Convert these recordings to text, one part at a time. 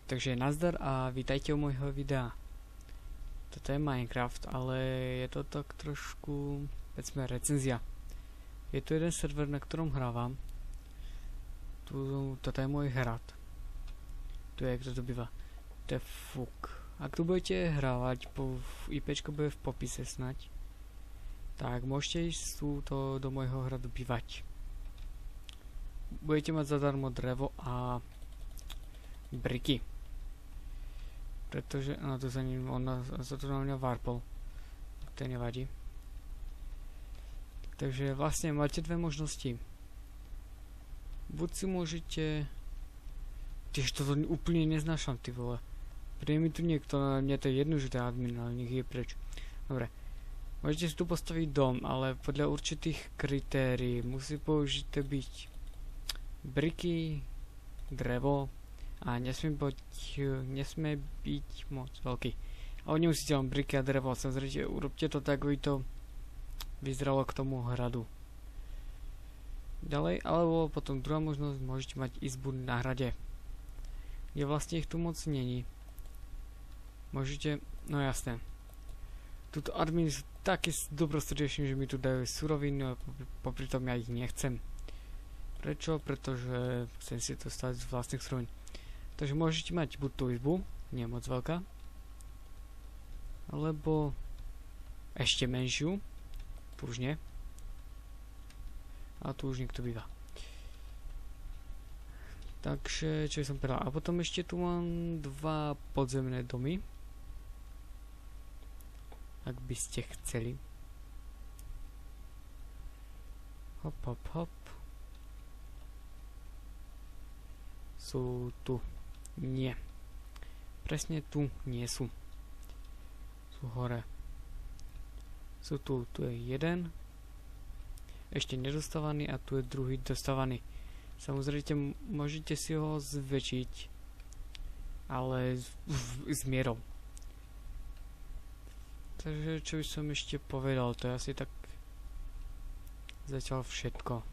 Takže nazdar a vítajte u môjho videa. Toto je Minecraft, ale je to tak trošku, povedzme, recenzia. Je tu jeden server, na ktorom hrávam. Toto je môj hrad. Tu je, kto to býva. To je fuk. Ak tu budete hrávať, IPčko bude v popise snať, tak môžete ísť túto do môjho hradu bývať. Budete mať zadarmo drevo a briky. Pretože, no to on sa tu na mňa varpol. To nevadí. Takže vlastne máte dve možnosti. Buď si môžete... Tiež to úplne neznášam, ty vole. Príde mi tu niekto, mne to je jedno, že to je admin, ale nech je preč. Dobre. Môžete si tu postaviť dom, ale podľa určitých kritérií musí použité byť briky, drevo a nesmie byť moc veľký. Ale nemusíte len briky a drevo, samozrejme urobte to tak, aby to vyzeralo k tomu hradu. Ďalej, alebo potom druhá možnosť, môžete mať izbu na hrade, kde vlastne ich tu moc není. Môžete, no jasné. Tuto admin sú takí dobrosrdečný, že mi tu dajú suroviny a popri tom ja ich nechcem. Prečo? Pretože chcem si to stať z vlastných surovín. Takže môžete mať buď tú izbu, nie moc veľká, alebo ešte menšiu, tu už nie. A tu už niekto býva. Takže, čo som povedal. A potom ešte tu mám dva podzemné domy. Ak by ste chceli. Hop, hop, hop. Sú tu. Nie. Presne tu nie sú. Sú hore. Sú tu. Tu je jeden. Ešte nedostávaný a tu je druhý dostávaný. Samozrejme môžete si ho zväčšiť, ale s mierou. Takže čo by som ešte povedal, to je asi tak zatiaľ všetko.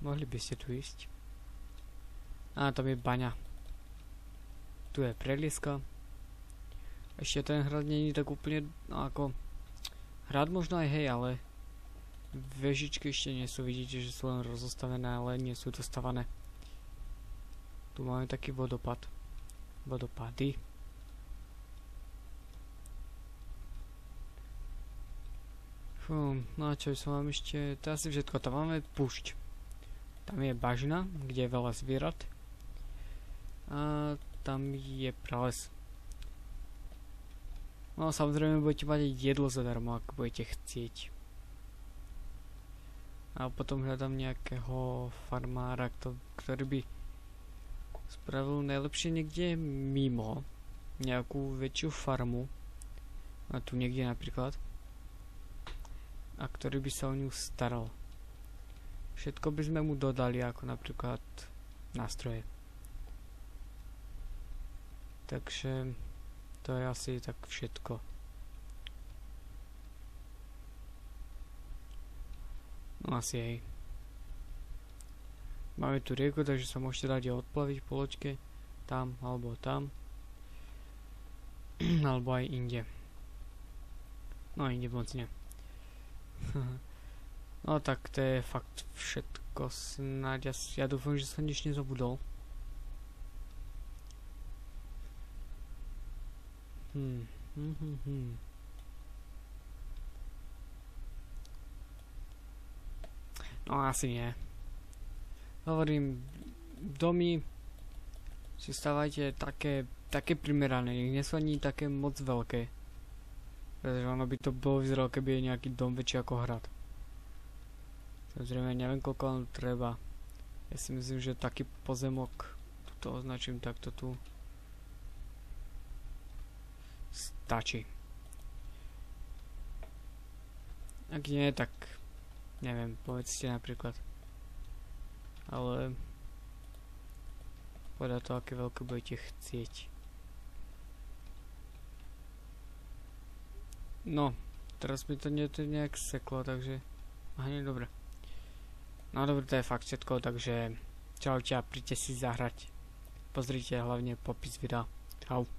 Mohli by ste tu ísť. A tam je baňa. Tu je prelieska. Ešte ten hrad nie je tak úplne, no ako hrad možno aj hej, ale vežičky ešte nie sú, vidíte, že sú len rozostavené, ale nie sú dostávané. Tu máme taký vodopad. Vodopady. No a čo som vám ešte, to asi všetko, tam máme púšť. Tam je bažina, kde je veľa zvierat. A tam je prales. No samozrejme budete mať jedlo zadarmo, ak budete chcieť. A potom hľadám nejakého farmára, ktorý by spravil najlepšie niekde mimo nejakú väčšiu farmu. A tu niekde napríklad. A ktorý by sa o ňu staral. Všetko by sme mu dodali, ako napríklad nástroje. Takže to je asi tak všetko. No asi hej. Máme tu rieku, takže sa môžete dať odplaviť po loďke. Tam, alebo tam. Alebo aj inde. No inde moc nie. No tak to je fakt všetko. Snáď ja dúfam, že som nič nezabudol. No asi nie. Hovorím, domy si stavajte také primerané, nech nie sú ani také moc veľké. Pretože ono by to bolo vyzeralo, keby je nejaký dom väčší ako hrad. Samozrejme, neviem koľko vám treba. Ja si myslím, že taký pozemok, to označím takto tu, stačí. Ak nie, tak neviem, povedzte napríklad. Ale podľa toho, aké veľké budete chcieť. No, teraz mi to nejak seklo, takže... Aha, nie, dobre. No dobre, to je fakt všetko, takže čaute a príďte si zahrať. Pozrite hlavne popis videa. Čau.